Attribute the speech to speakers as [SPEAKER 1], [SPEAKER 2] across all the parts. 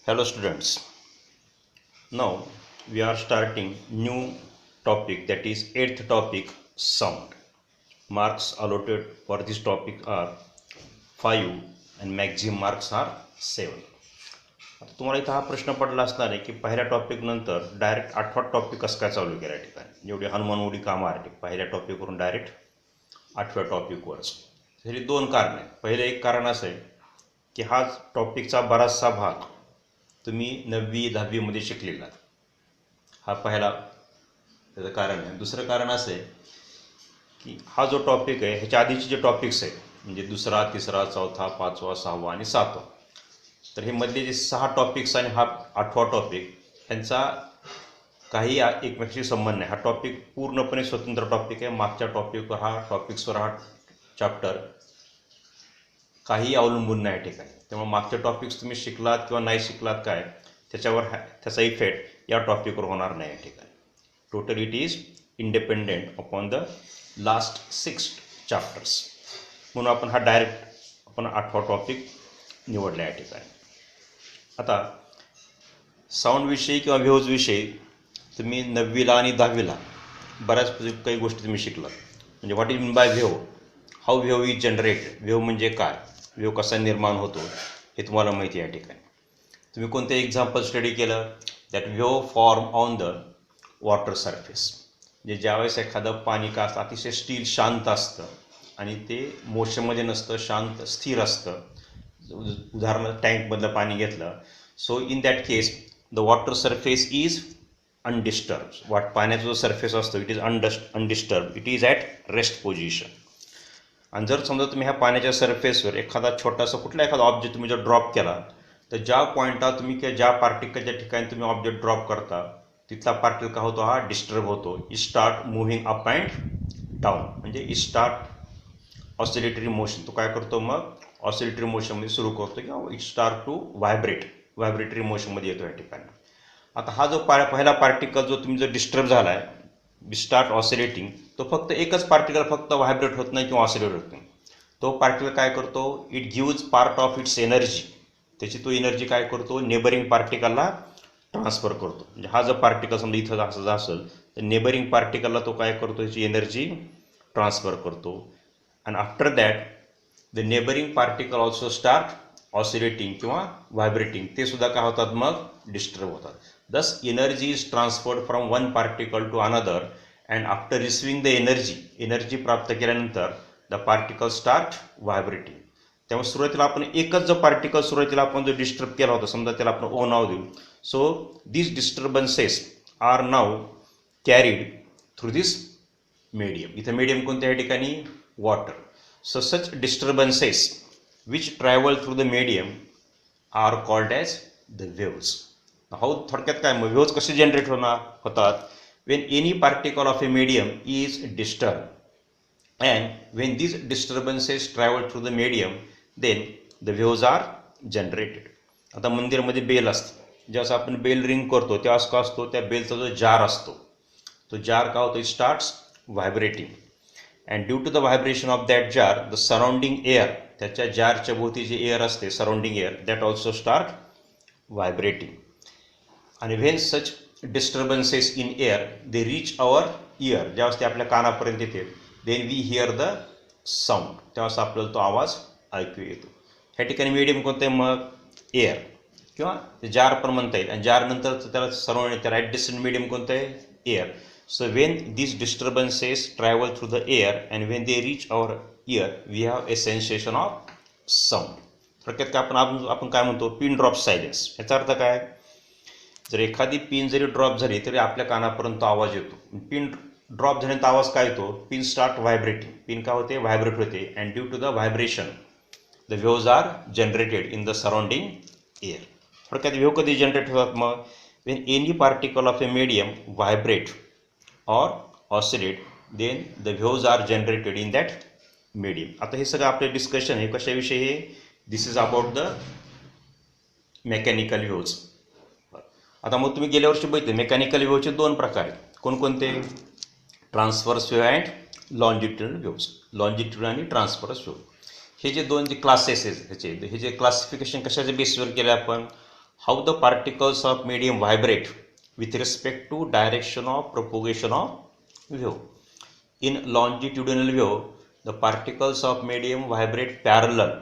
[SPEAKER 1] Hello students. Now we are starting new topic, that is eighth topic, sound. Marks allotted for this topic are 5 and maximum marks are 7. आता तुम्हाला इथं हा प्रश्न पडला असणार आहे की पहिल्या टॉपिक नंतर डायरेक्ट 8वा टॉपिक कसं काय चालू केला ठिकाणी, जेवढी हनुमानवडी कामं आहे पहिल्या टॉपिकवरून डायरेक्ट 8व्या टॉपिकवरच. ह्याची दोन कारण आहेत. पहिलं एक कारण असं आहे की हा टॉपिकचा बराचसा भाग तुम्ही 9वी 10वीमध्ये शिकलेला. हा पहिला त्याचं कारण आहे. दुसरं कारण असं आहे की हा जो टॉपिक आहे ह्याच्या आधीचे जे टॉपिक्स आहेत म्हणजे दुसरा, तिसरा, चौथा, पाचवा, सहावा आणि सातवा, तर हे मधले जे 6 टॉपिक्स आणि हा 8वा टॉपिक ह्यांचा काही एकमेकांशी संबंध नाही. हा टॉपिक पूर्णपणे स्वतंत्र टॉपिक आहे. मागच्या टॉपिक्सवर हा चॅप्टर काही अवलंबून नाही ठिकाणी. त्यामुळे मागचे टॉपिक्स तुम्ही शिकलात किंवा नाही शिकलात काय त्याच्यावर त्याचा इफेक्ट या टॉपिकवर होणार नाही या ठिकाणी. Total it is independent upon the last 6 chapters. म्हणून आपण हा डायरेक्ट 8वा टॉपिक निवडला या ठिकाणी. आता साऊंडविषयी किंवा व्हेव्जविषयी तुम्ही 9वीला आणि 10वीला बऱ्याच काही गोष्टी तुम्ही शिकलात. म्हणजे what is mean by wave, how wave is generated, wave म्हणजे काय, व्हेव कसा निर्माण होतो हे तुम्हाला माहिती आहे या ठिकाणी. तुम्ही कोणतं एक्झाम्पल स्टडी केलं, that wave form on the water surface. म्हणजे ज्यावेळेस एखादं पाणी का असतं अतिशय स्टील शांत असतं आणि ते मोशनमध्ये नसतं, शांत स्थिर असतं. उदाहरणार्थ टँकमधलं पाणी घेतलं, so in that case the water surface is undisturb. पाण्याचा जो सरफेस असतो it is undisturb, it is at rest position. आणि जर समजा तुम्ही ह्या पाण्याच्या सरफेसवर एखादा छोटासा एखादा ऑब्जेक्ट तुम्ही जर ड्रॉप केला, तर ज्या पॉईंटला तुम्ही किंवा ज्या पार्टिकलच्या ठिकाणी तुम्ही ऑब्जेक्ट ड्रॉप करता तिथला पार्टिकल का होतो, हा डिस्टर्ब होतो. It start moving up and down, म्हणजे इट स्टार्ट ऑसिलेटरी मोशन. तो काय करतो मग ऑसिलेटरी मोशनमध्ये सुरू करतो किंवा इट स्टार्ट टू व्हायब्रेटरी मोशनमध्ये येतो या ठिकाणी. आता हा जो पहिला पार्टिकल जो तुम्ही जर डिस्टर्ब झाला आहे, स्टार्ट ऑसिलेटिंग, तो फक्त एकच पार्टिकल फक्त व्हायब्रेट होत नाही किंवा ऑसिलेट होत नाही. तो पार्टिकल काय करतो, it gives part of its energy. त्याची तो एनर्जी काय करतो, नेबरिंग पार्टिकलला ट्रान्सफर करतो. म्हणजे हा जर पार्टिकल समजा इथं असं असेल तर नेबरिंग पार्टिकलला तो काय करतो, त्याची एनर्जी ट्रान्सफर करतो. आणि after that the neighbouring particle also start oscillating किंवा व्हायब्रेटिंग. ते सुद्धा काय होतात, मग डिस्टर्ब होतात. Thus energy is transferred from one particle to another and after receiving the energy प्राप्त केल्यानंतर द पार्टिकल स्टार्ट व्हायब्रेटिंग. त्यामुळे सुरुवातीला आपण एकच जो पार्टिकल सुरुवातीला आपण जो डिस्टर्ब केला होता, समजा त्याला आपण ओ नाव देऊ. So this disturbances are now carried through this medium. इथं मीडियम कोणत्या ठिकाणी, water. So such disturbances which travel through the medium are called as the waves. Now थोडक्यात काय, मग waves कसे जनरेट होतात, when any particle of a medium is disturbed and when these disturbances travel through the medium then the waves are generated. आता मंदिरामध्ये bell असते, ज्यावेळेस आपण बेल रिंग करतो त्यावेळेस का असतो, त्या बेलचा जो जार असतो तो जार का होतो, it starts vibrating. And due to the vibration of that jar the surrounding air, त्याच्या जारच्या भोवती जे एअर असते surrounding air, that also start vibrating. आणि when such disturbances in air they reach our ear, ज्यावेळेस ते आपल्या कानापर्यंत येते, then we hear the sound, त्यावेळेस आपल्याला तो आवाज ऐकू येतो. ह्या ठिकाणी मीडियम कोणतं आहे, मग एअर किंवा जार पण म्हणता येईल. आणि जार त्याला सराउंडिंग त्याला ॲडजस्टंट मीडियम कोणतं आहे, air. So when these disturbances travel through the air and when they reach our ear, we have a sensation of sound. थोडक्यात काय आपण काय म्हणतो, पिन ड्रॉप सायलेन्स. याचा अर्थ काय, जर एखादी पिन जरी ड्रॉप झाली तरी आपल्या कानापर्यंत आवाज येतो. पिन ड्रॉप झाल्यानंतर आवाज काय येतो, पिन स्टार्ट व्हायब्रेटिंग, पिन काय होते, व्हायब्रेट होते. And due to the vibration the waves are generated in the surrounding air. थोडक्यात वेव्ह कधी जनरेट होतात, मग when any particle of a medium vibrate or oscillate then the waves are generated in that medium. आता हे सगळं आपलं discussion आहे कशाविषयी, हे this is about the mechanical waves. आता मग तुम्ही गेल्या वर्षी बघितले मेकॅनिकल वेव्हचे 2 प्रकार आहेत. कोणकोणते, transfers wave and longitudinal waves. Longitudinal आणि ट्रान्सफर्स वेव्ह हे जे 2 जे क्लासेस आहेत ह्याचे, हे जे क्लासिफिकेशन कशाच्या बेसवर केलं आपण, how the particles of medium vibrate with respect to direction of propagation of wave. In longitudinal wave, the particles of medium vibrate parallel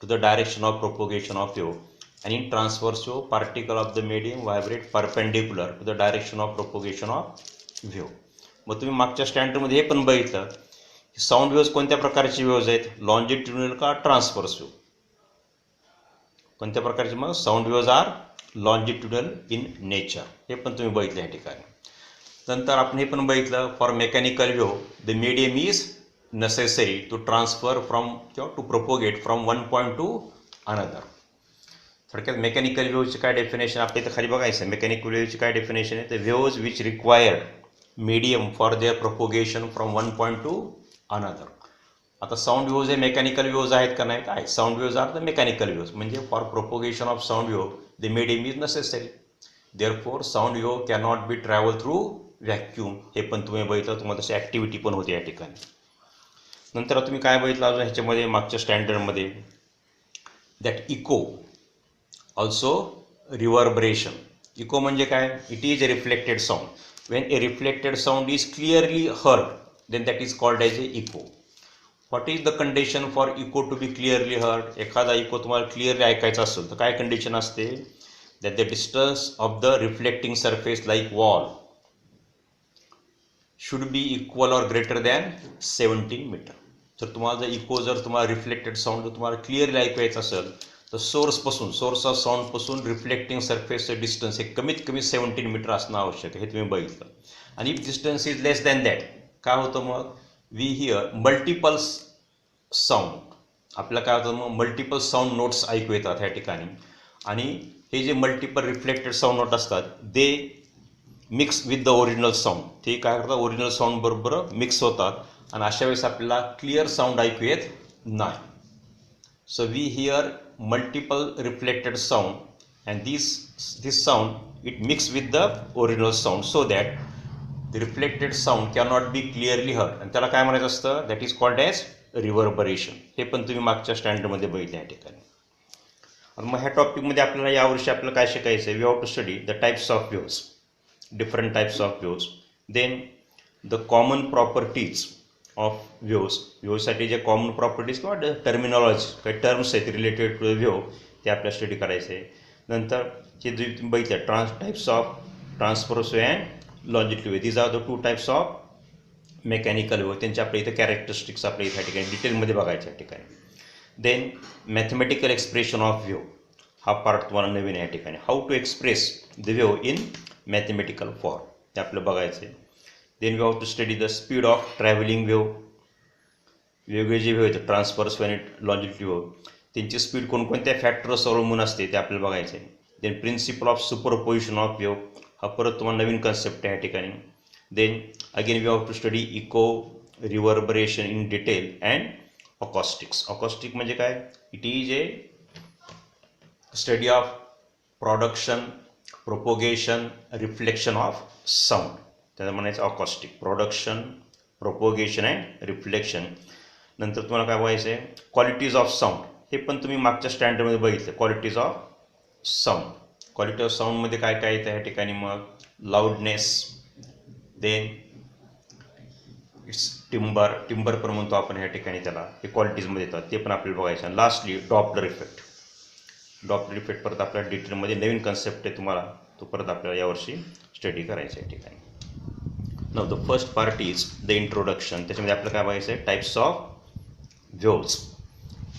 [SPEAKER 1] to the direction of propagation of wave, and in transverse wave, particle of the medium vibrate perpendicular to the direction of propagation of wave. मग तुम्ही मागच्या स्टँडर्डमध्ये हे पण बघितलं की sound waves कोणत्या प्रकारचे waves आहेत, लॉन्जिट्युडिनल का ट्रान्सव्हर्स वेव्ह. कोणत्या प्रकारचे मग sound waves are longitudinal in nature, हे पण तुम्ही बघितलं या ठिकाणी. नंतर आपण हे पण बघितलं for mechanical wave the medium is necessary to transfer from किंवा to propagate from one point to another. थोडक्यात मेकॅनिकल वेव्हची काय डेफिनेशन आपल्या इथं खाली बघायचं आहे. मेकॅनिकल वेव्हची काय डेफिनेशन आहे, the waves which required medium for their propagation from one point to another. आता साऊंड वेव्हज हे मेकॅनिकल वेव्हज आहेत का नाहीत, आहे. Sound waves are the mechanical waves, म्हणजे for propagation of sound wave the medium is necessary. Therefore sound wave cannot be travel through vacuum, हे पण तुम्ही बघितलं. तुम्हाला तशी ॲक्टिव्हिटी पण होते या ठिकाणी. नंतर तुम्ही काय बघितलं अजून ह्याच्यामध्ये मागच्या स्टँडर्डमध्ये, that echo also reverberation. Echo म्हणजे काय, it is a reflected sound. When a reflected sound is clearly heard then that is called as a echo. What is the condition for echo to be clearly heard. एखादा echo तुम्हाला clearly ऐकायचा असेल तर काय condition असते, that the distance of the reflecting surface like wall should be equal or greater than 17 metre. तर तुम्हाला जर इको जर तुम्हाला रिफ्लेक्टेड साऊंड जर तुम्हाला क्लिअरली ऐकायचं असेल तर सोर्स ऑफ साऊंडपासून रिफ्लेक्टिंग सरफेसचं डिस्टन्स हे कमीत कमी 17 मीटर असणं आवश्यक आहे, हे तुम्ही बघितलं. आणि if distance is less than that काय होतं, मग वी हिअर मल्टिपल्स साऊंड. आपल्याला काय होतं, मग मल्टिपल साऊंड नोट्स ऐकू येतात ह्या ठिकाणी. आणि हे जे मल्टिपल रिफ्लेक्टेड साऊंड नोट असतात they mix with the original sound. ते काय करतात, ओरिजिनल साऊंड बरोबर मिक्स होतात आणि अशा वेळेस आपल्याला क्लिअर साऊंड ऐकू येत नाही. So we hear multiple reflected sound and this sound it mix with the original sound so that the reflected sound cannot be clearly heard. आणि त्याला काय म्हणायचं असतं, that is called as reverberation. हे पण तुम्ही मागच्या स्टँडर्डमध्ये बघितलं या ठिकाणी. मग ह्या टॉपिकमध्ये आपल्याला यावर्षी आपल्याला काय शिकायचं आहे, we have to study the types of waves, different types of waves, then the common properties of waves. वेव्हसाठी जे कॉमन प्रॉपर्टीज किंवा टर्मिनॉलॉजी काही टर्म्स आहेत रिलेटेड टू वेव्ह ते आपल्याला स्टडी करायचं आहे. नंतर जे तुम्ही बघितलं types of transverse wave and longitudinal wave, these are the 2 types of mechanical wave. त्यांच्या आपल्या इथं कॅरेक्टरिस्टिक्स आपल्या इथं ठिकाणी डिटेलमध्ये बघायच्या ठिकाणी. Then mathematical expression of wave, हा पार्ट तुम्हाला नवीन आहे या ठिकाणी. How to express the wave in mathematical form, ते आपलं बघायचं आहे. Then we have to study the speed of travelling wave. वेगवेगळे जे वेव्ह आहेत ट्रान्सव्हर्स वेव्ह आणि लॉन्जिट्युडिनल वेव्ह, त्यांची स्पीड कोणकोणत्या फॅक्टर्स अवलंबून असते ते आपल्याला बघायचं आहे. Then principle of superposition of wave, हा परत तुम्हाला नवीन कन्सेप्ट आहे या ठिकाणी. Then again we have to study echo, reverberation in detail and acoustics. Acoustic म्हणजे काय, it is a study of production, propagation, reflection of sound. त्याला म्हणायचं acoustic, production, propagation and reflection. नंतर तुम्हाला काय बघायचं आहे, क्वालिटीज ऑफ साऊंड. हे पण तुम्ही मागच्या स्टँडर्डमध्ये बघितलं, qualities of sound. Quality of साऊंडमध्ये काय काय येतं ह्या ठिकाणी, मग लाऊडनेस, देन इट्स टिंबर पण म्हणतो आपण ह्या ठिकाणी त्याला, हे क्वालिटीजमध्ये येतात, ते पण आपल्याला बघायचं. Lastly Doppler effect. Doppler effect परत आपल्याला डिटेलमध्ये नवीन कन्सेप्ट आहे तुम्हाला, तो परत आपल्याला यावर्षी स्टडी करायचा आहे ठिकाणी. Now the first part is the introduction. त्याच्यामध्ये आपल्याला काय बघायचं आहे, types of waves.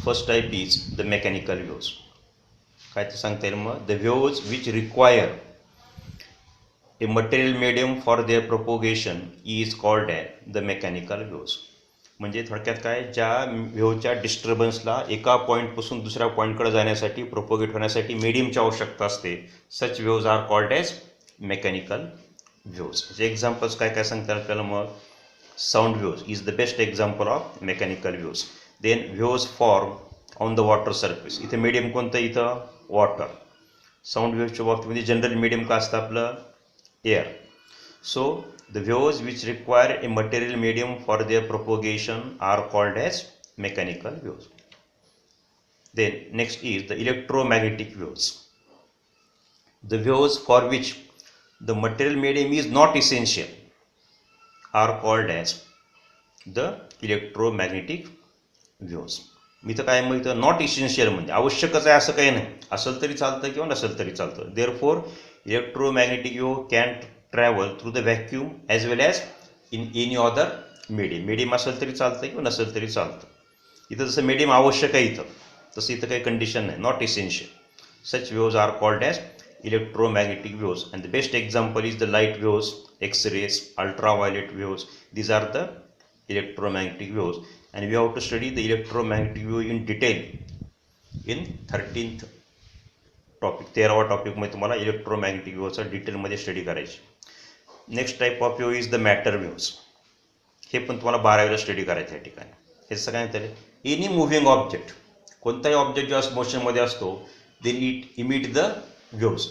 [SPEAKER 1] First type is the mechanical waves. काय ते सांगता येईल मग, the waves which require a material medium for their propagation is called as the mechanical waves. म्हणजे थोडक्यात काय, ज्या वेव्हच्या डिस्टर्बन्सला एका पॉईंटपासून दुसऱ्या पॉईंटकडे जाण्यासाठी, प्रोपोगेट होण्यासाठी मीडियमची आवश्यकता असते, such waves are called as mechanical waves. Examples काय काय सांगतात आपल्याला, मग sound waves is the best example of mechanical waves. Then waves form on the water surface. इथं मीडियम कोणतं, इथं वॉटर. साऊंड वेव्हच्या बाबतीमध्ये जनरल मीडियम का असतं आपलं, air. So the waves which require a material medium for their propagation are called as mechanical waves. Then next is the electromagnetic waves. The waves for which the material medium is not essential are called as the electromagnetic waves. मी तर काय म्हणतो, not essential म्हणजे आवश्यकच आहे असं काही नाही, असेल तरी चालतं किंवा नसेल तरी चालतं. Therefore electromagnetic wave can travel through the vacuum as well as in any other medium असेल तरी चालतं किंवा नसेल तरी चालतं. इथं जसं मीडियम आवश्यक आहे इथं, तसं इथं काही कंडिशन नाही, not essential. Such waves are called as electromagnetic waves, and the best example is the light waves, x-rays, ultraviolet waves. These are the electromagnetic waves, and we have to study the electromagnetic wave in detail in 13th topic. 13वा टॉपिकमध्ये तुम्हाला electromagnetic वेव्हचा डिटेलमध्ये study करायची. Next type of wave is the matter waves. हे पण तुम्हाला 12वीला study करायचं या ठिकाणी. हे सगळं काय म्हणतात, एनी मुव्हिंग ऑब्जेक्ट, कोणताही ऑब्जेक्ट जेव्हा मोशनमध्ये असतो then it emit the waves.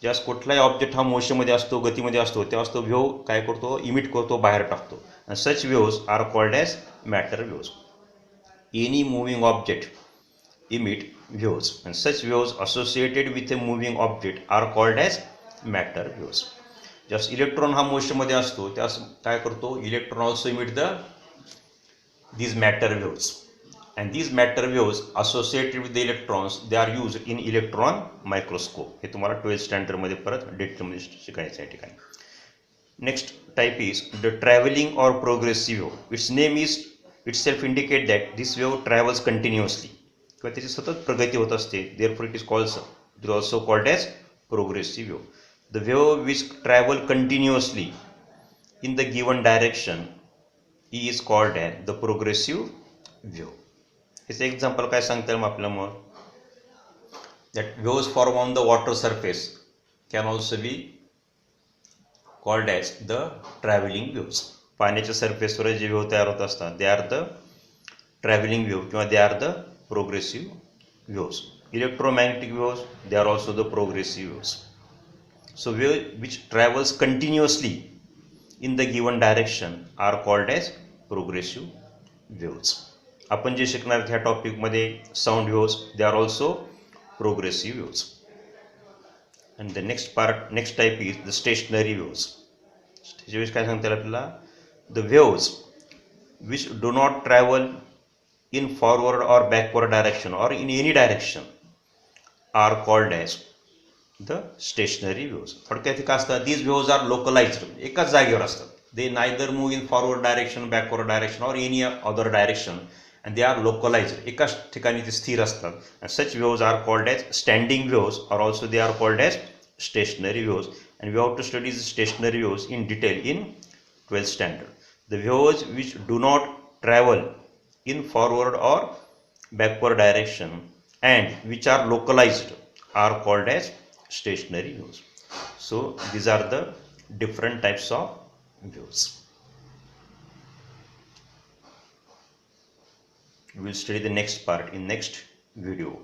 [SPEAKER 1] ज्यावेळेस कुठलाही ऑब्जेक्ट हा मोशनमध्ये असतो, गतीमध्ये असतो, तेव्हा तो वेव्ह काय करतो, इमिट करतो, बाहेर टाकतो. आणि such waves are called as matter waves. Any moving object emit waves, and such waves associated with a moving object are called as matter waves. ज्यावेळेस इलेक्ट्रॉन हा मोशनमध्ये असतो त्यास काय करतो, electron also emit these matter waves, and these matter waves associated with the electrons, they are used in electron microscope. हे तुम्हाला 12th standard मध्ये परत डिटेलमध्ये शिकायचं आहे ठिकाणी. Next type is the travelling or progressive wave. It's name is itself indicate that this wave travels continuously, किंवा त्याची सतत प्रगती होत असते. therefore it is also called as progressive wave. The wave which travel continuously in the given direction is called as the progressive wave. ह्याचं example काय सांगता येईल आपल्याला, मग that waves form on the water surface can also be called as the traveling waves. पाण्याच्या सरफेसवर जे wave तयार होत असतात they are the travelling wave किंवा they are the progressive waves. Electromagnetic waves they are also the progressive waves. So wave which travels continuously in the given direction are called as progressive waves. आपण जे शिकणार ह्या टॉपिकमध्ये sound waves they are also progressive waves. And the next type is the stationary waves. त्याच्याविषयी काय सांगता येईल आपल्याला, the waves which do not travel in forward or backward direction or in any direction are called as the stationary waves. थोडक्यात काय असतात, these waves are localized, एकाच जागेवर असतात. they neither move in forward direction, backward direction or any other direction, and they are localized, एकाच ठिकाणी ते स्थिर असतात. and such waves are called as standing waves, or also they are called as stationary waves, and we have to study the stationary waves in detail in 12th standard. The waves which do not travel in forward or backward direction and which are localized are called as stationary waves. So these are the different types of waves. We will study the next part in next video.